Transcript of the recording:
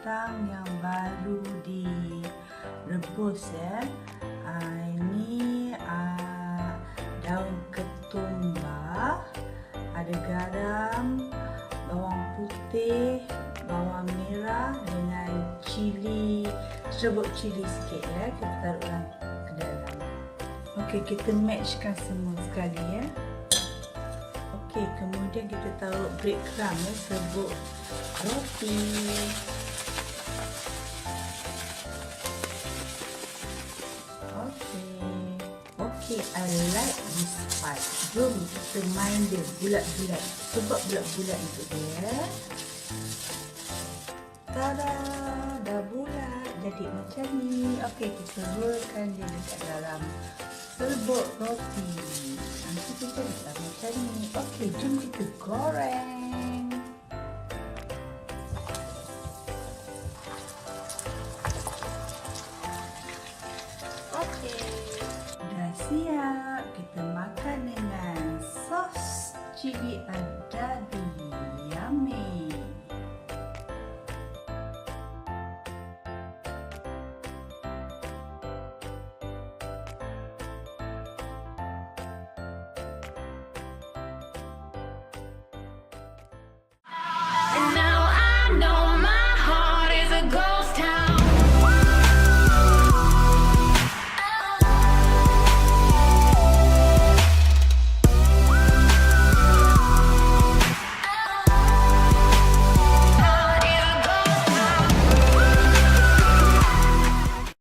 kentang yang baru direbus ya. Ini daun ketumbar, ada garam, bawang putih, bawang merah dengan cili, serbuk cili sikit ya. Kita taruh ke dalam. Okey, kita matchkan semua sekali ya. Okey, kemudian kita taruh breadcrumb ya, serbuk roti. Okey, I like this part. Jom kita main dia bulat-bulat. Sebab bulat-bulat itu dia. Tada, dah bulat. Jadi macam ni. Okey, kita rollkan dia dekat dalam serbuk roti. Nanti kita letak macam ni. Okey, jom kita goreng. Okey, dah siap. Kita makan dengan sos cili adadi.